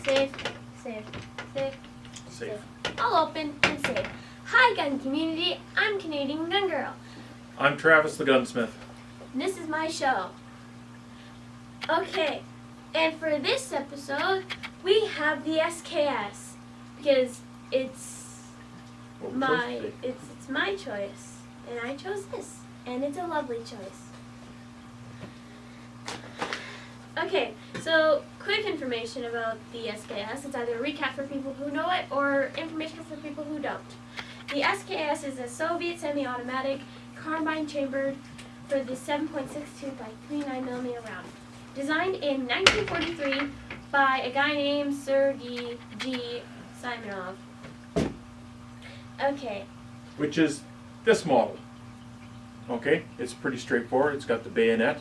Safe, safe, safe, safe. All open and safe. Hi gun community, I'm Canadian Gun Girl. I'm Travis the Gunsmith. And this is my show. Okay, and for this episode, we have the SKS because it's my choice, and I chose this, and it's a lovely choice. Okay, so quick information about the SKS. It's either a recap for people who know it or information for people who don't. The SKS is a Soviet semi-automatic carbine chambered for the 7.62 by 39mm round. Designed in 1943 by a guy named Sergei G. Simonov. Okay. Which is this model. Okay, it's pretty straightforward. It's got the bayonet.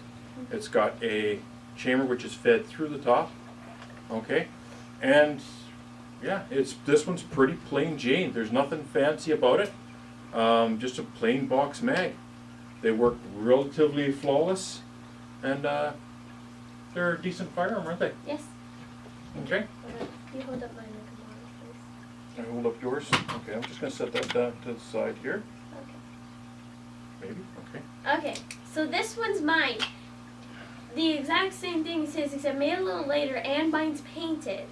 It's got a chamber which is fed through the top. Okay, and yeah, this one's pretty plain Jane. There's nothing fancy about it. Just a plain box mag. They work relatively flawless, and they're a decent firearm, aren't they? Yes. Okay. You hold up mine like a model, please. I hold up yours. Okay, I'm just going to set that down to the side here. Okay. Maybe. Okay. Okay, so this one's mine. The exact same thing as his, except made a little later, and mine's painted.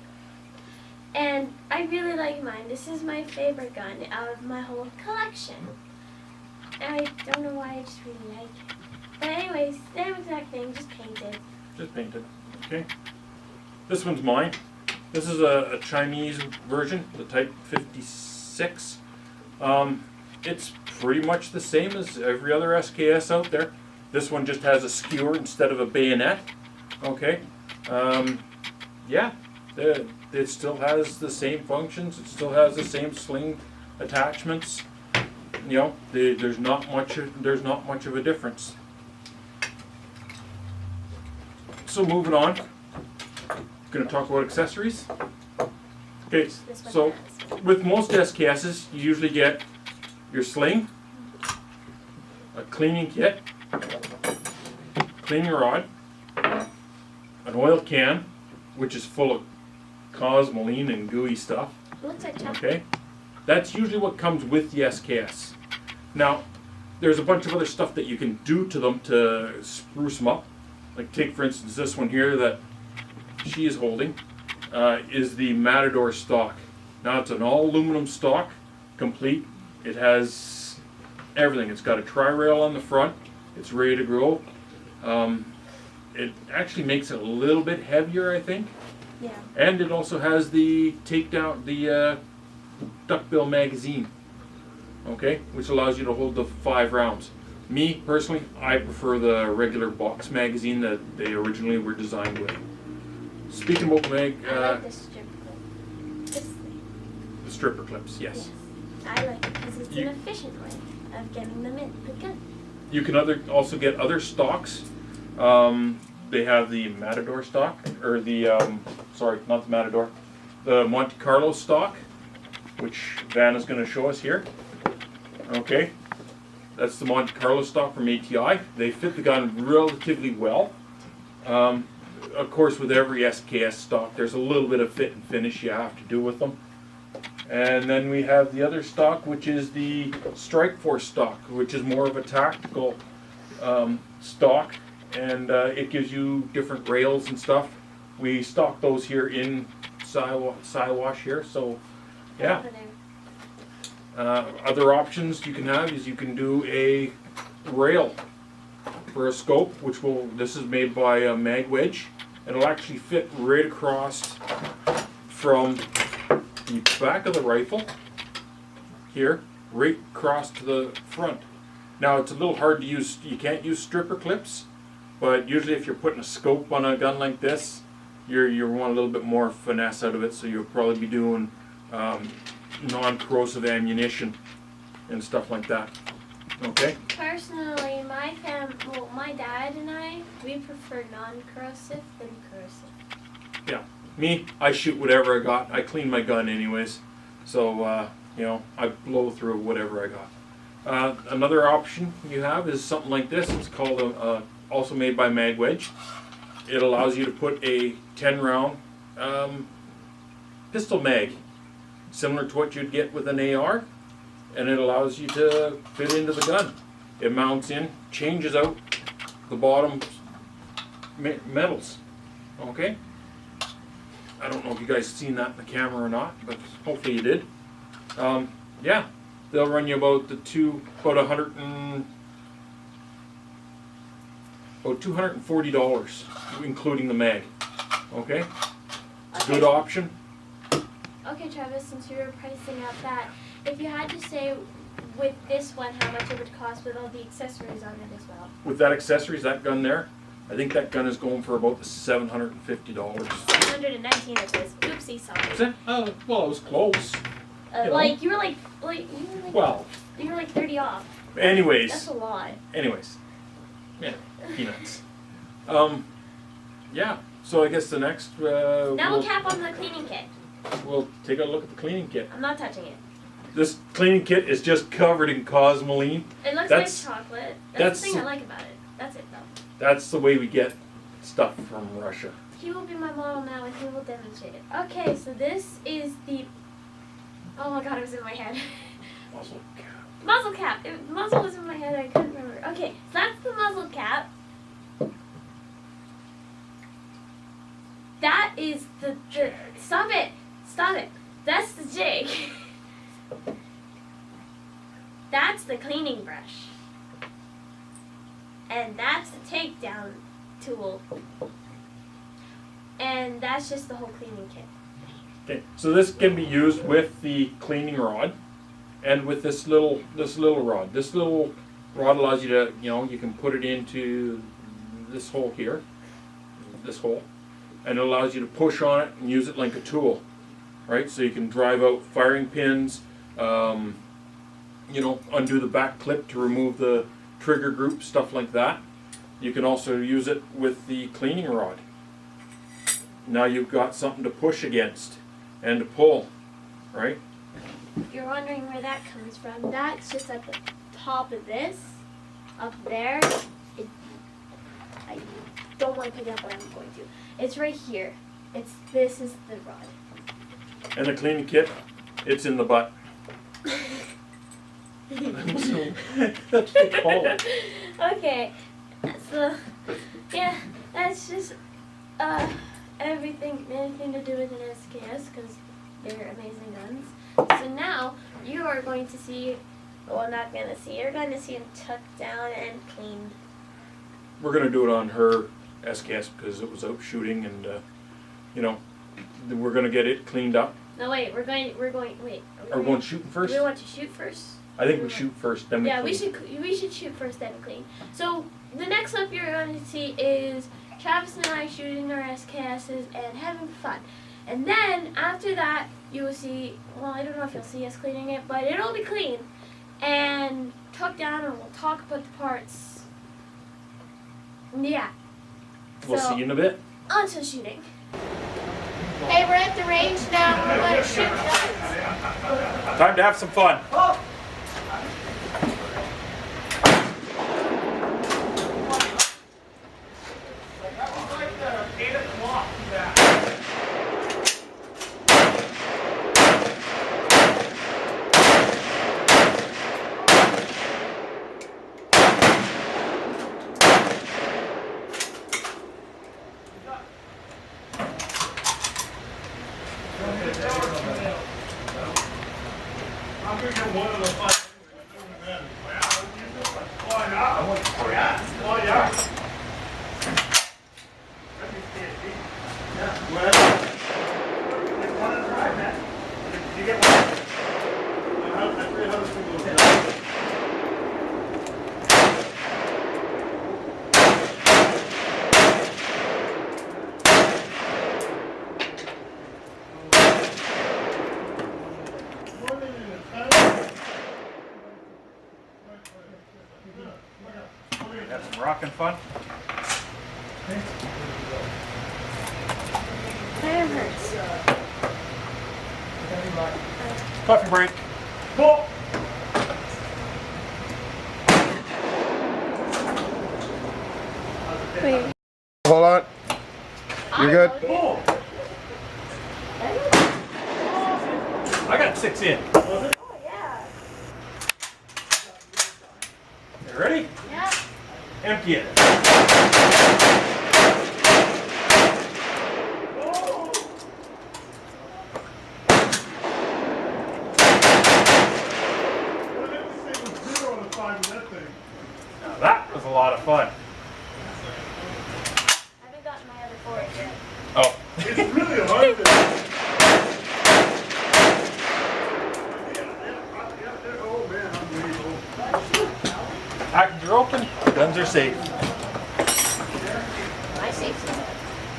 And I really like mine. This is my favorite gun out of my whole collection. And I don't know why, I just really like it. But anyways, same exact thing, just painted. Just painted. Okay. This one's mine. This is a Chinese version, the Type 56. It's pretty much the same as every other SKS out there. This one just has a skewer instead of a bayonet. Okay. Yeah. It still has the same functions. It still has the same sling attachments. You know, there's not much of a difference. So moving on, going to talk about accessories. Okay, so with most SKSs, you usually get your sling, a cleaning kit, cleaning rod, an oil can, which is full of cosmoline and gooey stuff. Looks like chocolate. Okay, that's usually what comes with the SKS. Now, there's a bunch of other stuff that you can do to them to spruce them up. Like take for instance this one here that she is holding is the Matador stock. Now it's an all aluminum stock, complete. It has everything. It's got a tri-rail on the front. It's ready to go. It actually makes it a little bit heavier, I think. Yeah. And it also has the takedown, the duckbill magazine. Okay, which allows you to hold the 5 rounds. Me personally, I prefer the regular box magazine that they originally were designed with. Speaking about mag, I like the strip clip. This thing. The stripper clips, yes. I like it because it's an efficient way of getting them in the gun. You can also get other stocks. They have the Matador stock, or the sorry, not the Matador, the Monte Carlo stock, which Van is going to show us here. Okay. That's the Monte Carlo stock from ATI. They fit the gun relatively well. Of course, with every SKS stock, there's a little bit of fit and finish you have to do with them. And then we have the other stock, which is the Strike Force stock, which is more of a tactical stock, and it gives you different rails and stuff. We stock those here in Siwash here, so yeah. Other options you can have is you can do a rail for a scope, this is made by Mag Wedge. It'll actually fit right across from the back of the rifle here, right across to the front. Now it's a little hard to use, you can't use stripper clips, but usually if you're putting a scope on a gun like this, you want a little bit more finesse out of it, so you'll probably be doing non-corrosive ammunition and stuff like that. Okay? Personally, my dad and I, we prefer non-corrosive than corrosive. Yeah. Me, I shoot whatever I got. I clean my gun anyways. So, you know, I blow through whatever I got. Another option you have is something like this. It's called also made by Mag Wedge. It allows you to put a 10 round pistol mag, similar to what you'd get with an AR, and it allows you to fit into the gun. It mounts in, changes out the bottom metals. Okay? I don't know if you guys seen that in the camera or not, but hopefully you did. Yeah, they'll run you about about $240, including the mag. Okay? Okay. Good option. Okay, Travis, since you were pricing out that, if you had to say with this one how much it would cost with all the accessories on it as well. With that accessories, that gun there, I think that gun is going for about $750. 119 it says. Oopsie, sorry. Is it? Oh, well, it was close. Like you were like Well, you were like 30 off. anyways. That's a lot. Anyways. Yeah, peanuts. Yeah, so I guess the next, Now we'll cap on the cleaning kit. we'll take a look at the cleaning kit. I'm not touching it. This cleaning kit is just covered in cosmoline. It looks That's- like chocolate. that's- That's the thing I like about it. That's it though. That's the way we get stuff from Russia. He will be my model now and he will demonstrate it. Okay, so this is the... Oh my god, it was in my head. Muzzle cap. Muzzle cap. Muzzle was in my head, I couldn't remember. Okay, so that's the muzzle cap. That is the stop it! Stop it! That's the jig. That's the cleaning brush. And that's the takedown tool. And that's just the whole cleaning kit. Okay, so this can be used with the cleaning rod and with this little rod. This little rod allows you to, you can put it into this hole here, this hole, and it allows you to push on it and use it like a tool, right? So you can drive out firing pins, undo the back clip to remove the trigger group, stuff like that. You can also use it with the cleaning rod. Now you've got something to push against and to pull, right? If you're wondering where that comes from, that's just at the top of this, up there. I don't want to pick it up, but I'm going to. It's right here. This is the rod. And the cleaning kit, it's in the butt. That's what they call it. Okay, so yeah, that's just anything to do with an SKS because they're amazing guns. So now you are going to see, well, not going to see, you're going to see them tucked down and cleaned. We're going to do it on her SKS because it was out shooting and, we're going to get it cleaned up. No, wait, we're going, wait. Are we going shooting Do first? we want to shoot first? I think we shoot first, then we Yeah, clean. we should shoot first, then clean. So the next clip you're going to see is Travis and I shooting our SKSs and having fun. And then after that, you will see, well, I don't know if you'll see us cleaning it, but it'll be clean and tucked down, and we'll talk about the parts. Yeah. We'll So, see you in a bit. on to shooting. Hey, we're at the range now. We're going to shoot guns. Time to have some fun. Have some rockin' fun. My arm hurts. Coffee break. Wait. Hold on. You good? I got 6 in. Oh, yeah. You ready? Yeah. Empty it. Now that was a lot of fun. I haven't gotten my other fork yet. Oh. It's really hard to. Oh man, unbelievable. Packages are open. Guns are safe. My safety's on.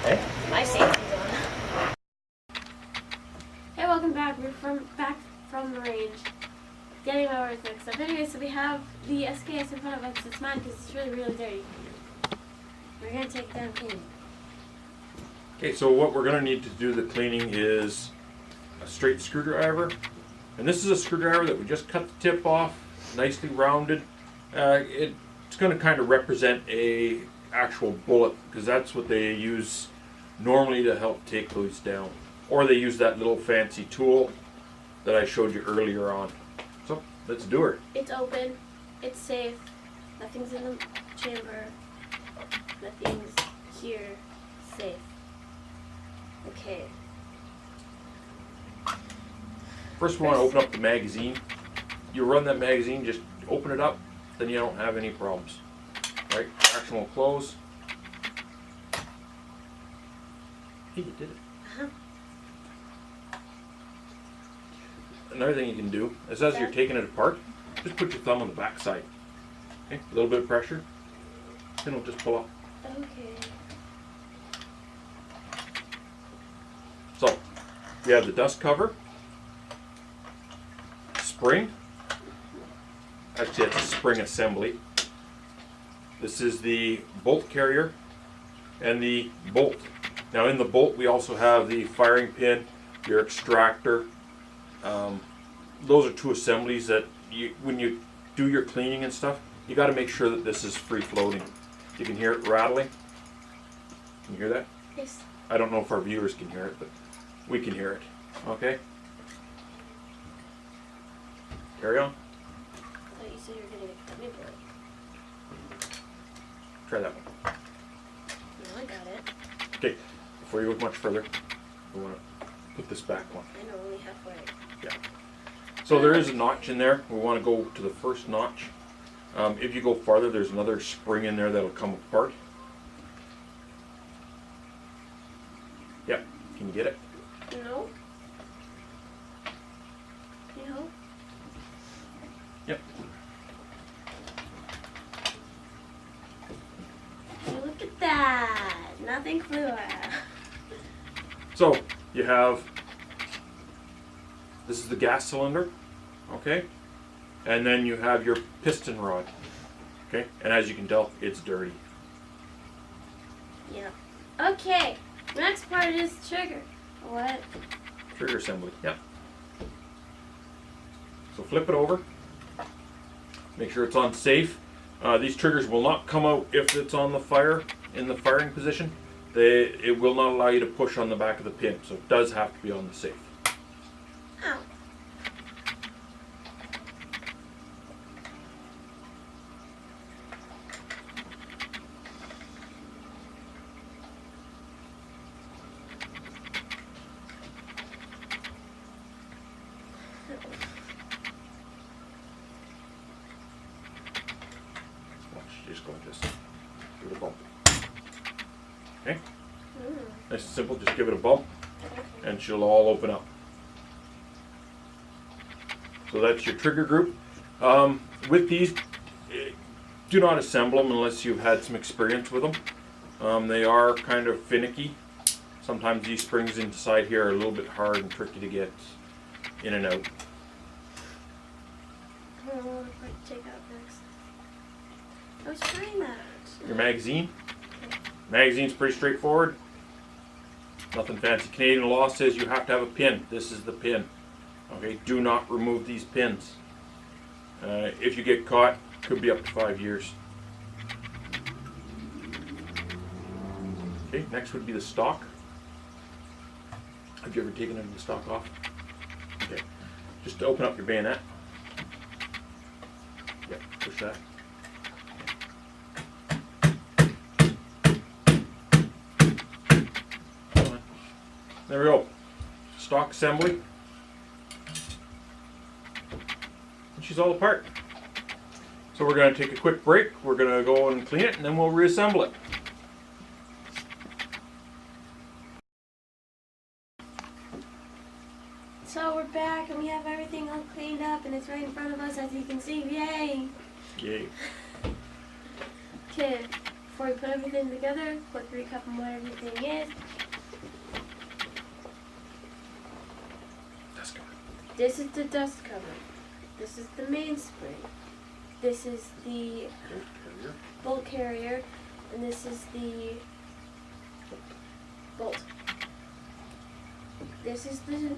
Hey? My safety's on. Hey, welcome back. We're back from the range. Getting my words mixed up. Anyway, so we have the SKS in front of us. It's mine because it's really, really dirty. We're going to take it down clean. Okay, so what we're going to need to do the cleaning is a straight screwdriver. And this is a screwdriver that we just cut the tip off, nicely rounded. It's going to kind of represent a actual bullet because that's what they use normally to help take those down. Or they use that little fancy tool that I showed you earlier on. So let's do it. It's open. It's safe. Nothing's in the chamber. Nothing's here. Safe. Okay. First we want to open up the magazine. You run that magazine, just open it up, then you don't have any problems. Right? Action will close. Hey, you did it. Uh-huh. Another thing you can do is as you're taking it apart, just put your thumb on the back side. Okay? A little bit of pressure, then it'll just pull up. Okay. So, we have the dust cover, spring. Actually, it's a spring assembly. This is the bolt carrier and the bolt. Now, in the bolt, we also have the firing pin, your extractor. Those are two assemblies that when you do your cleaning and stuff, you got to make sure that this is free floating. You can hear it rattling. Can you hear that? Yes. I don't know if our viewers can hear it, but we can hear it. Okay? Carry on. I thought you said you were going to cut me blood. Try that one. No, I got it. Okay, before you go much further, we want to put this back one. I know, only halfway. Yeah. So there is a notch in there. We want to go to the first notch. If you go farther, there's another spring in there that'll come apart. Yeah, can you get it? No. Can you help? Yep. Look at that. Nothing flew out. So you have, this is the gas cylinder, okay? And then you have your piston rod, okay? And as you can tell, it's dirty. Yeah. Okay. Next part is trigger. What? Trigger assembly, yeah. So flip it over. Make sure it's on safe. These triggers will not come out if it's on the fire, in the firing position. It will not allow you to push on the back of the pin, so it does have to be on the safe. Ow. Watch, just go like this. Give it a bump. Okay? Nice and simple, just give it a bump and she'll all open up. So that's your trigger group. With these, do not assemble them unless you've had some experience with them. They are kind of finicky. Sometimes these springs inside here are a little bit hard and tricky to get in and out. I don't know what to take out next. I was trying that. Your magazine. Magazine's pretty straightforward. Nothing fancy. Canadian law says you have to have a pin. This is the pin. Okay, do not remove these pins. If you get caught, could be up to 5 years. Okay, next would be the stock. Have you ever taken any of the stock off? Okay. just to open up your bayonet. Yep, push that. Come on. There we go. Stock assembly. And she's all apart. So we're going to take a quick break. We're going to go and clean it, and then we'll reassemble it. So we're back and we have everything all cleaned up and it's right in front of us, as you can see. Yay! Yay. Okay, before we put everything together, quick recap on what everything is. Dust cover. This is the dust cover. This is the mainspring. This is the bolt carrier. And this is the bolt. This is the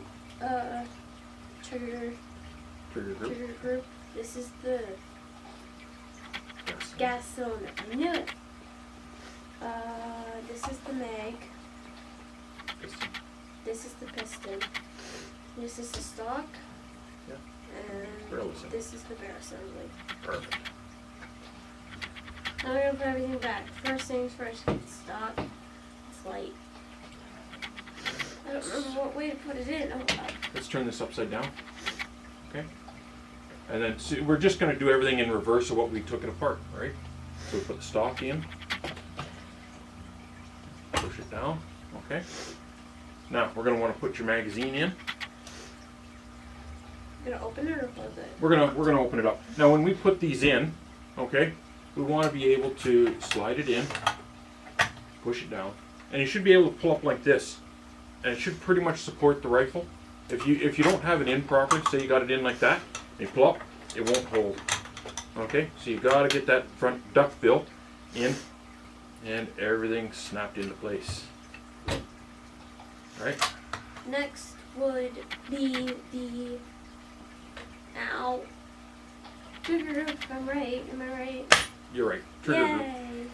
trigger group. This is the gas cylinder. I knew it. This is the mag. This is the piston. This is the stock. Yeah. And this is the bear assembly. Perfect. Now we're gonna put everything back. First things first, get the stock. It's light. I don't remember what way to put it in. Oh, Let's turn this upside down. Okay. And then so we're just going to do everything in reverse of what we took it apart, right? So we put the stock in. Push it down. Okay. Now we're going to want to put your magazine in. You're gonna open it or close it? We're gonna open it up. Now when we put these in, okay, we want to be able to slide it in, push it down, and you should be able to pull up like this, and it should pretty much support the rifle. If you don't have it in properly, say you got it in like that, and you pull up, it won't hold. Okay, so you got to get that front duct bill in, and everything snapped into place. Right? Next would be the trigger group. I'm right. Am I right? You're right. Trigger group. Yay!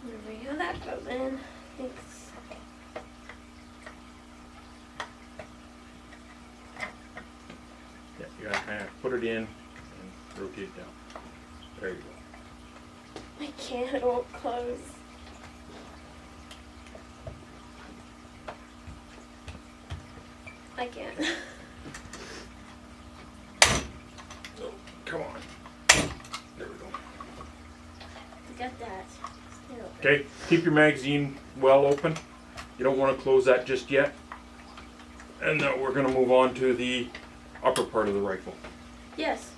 Remember how that goes in. Thanks. Yeah, you gotta kind of put it in and rotate it down. There you go. I can't. It won't close. I can't. So, come on. There we go. Got that. Stay open. Okay, keep your magazine well open. You don't want to close that just yet. And then we're going to move on to the upper part of the rifle. Yes.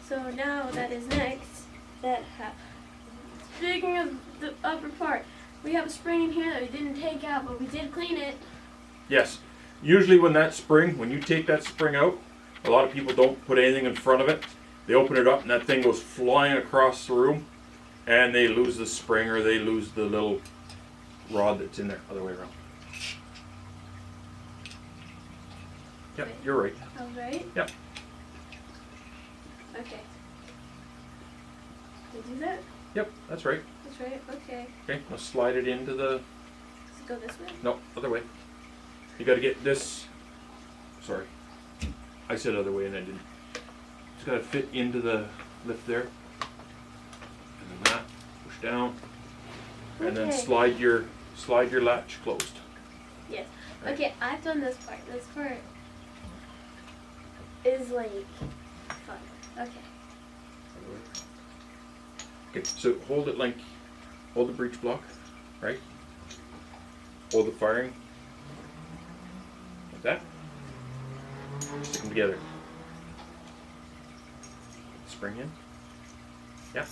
So now that is next. Speaking of the upper part, we have a spring in here that we didn't take out, but we did clean it. Yes, usually when you take that spring out, a lot of people don't put anything in front of it. They open it up and that thing goes flying across the room, and they lose the spring or they lose the little rod that's in there. Other way around. Yep, Wait. you're right. I was right? Yep. Okay. Did you do that? Yep, that's right. That's right. Okay. Okay, now slide it into the... Does it go this way? No, other way. You got to get this. Sorry, I said other way and I didn't. It's got to fit into the lift there, and then that push down, and then Okay. slide your latch closed. Yes. Right. Okay, I've done this part. This part is like fun. Okay. Okay, so hold it like, hold the breech block, right? Hold the firing like that. Stick them together. Spring in. Yeah.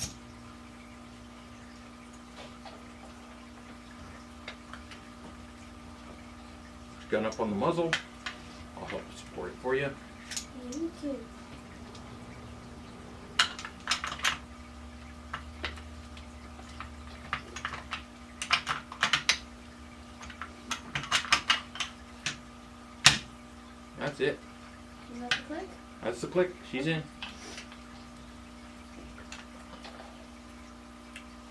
Gun up on the muzzle. I'll help support it for you. Thank you. That's it. Is that the click? That's the click. She's in.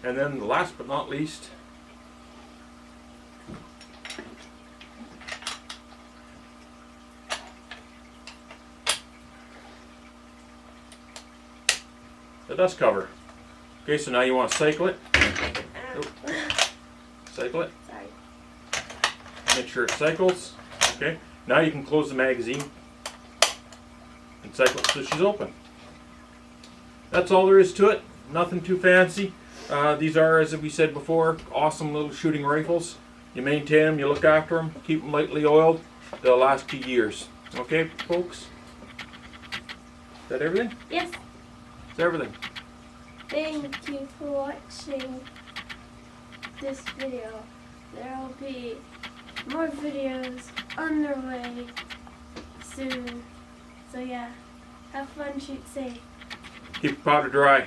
And then last but not least, dust cover. Okay, so now you want to cycle it. Cycle it. Sorry. Make sure it cycles. Okay. Now you can close the magazine and cycle it so she's open. That's all there is to it. Nothing too fancy. These are, as we said before, awesome little shooting rifles. You maintain them, you look after them, keep them lightly oiled. They'll last you years. Okay, folks? Is that everything? Yes. That's everything. Thank you for watching this video. There will be more videos on their way soon. So yeah, have fun, shoot safe. Keep your powder dry.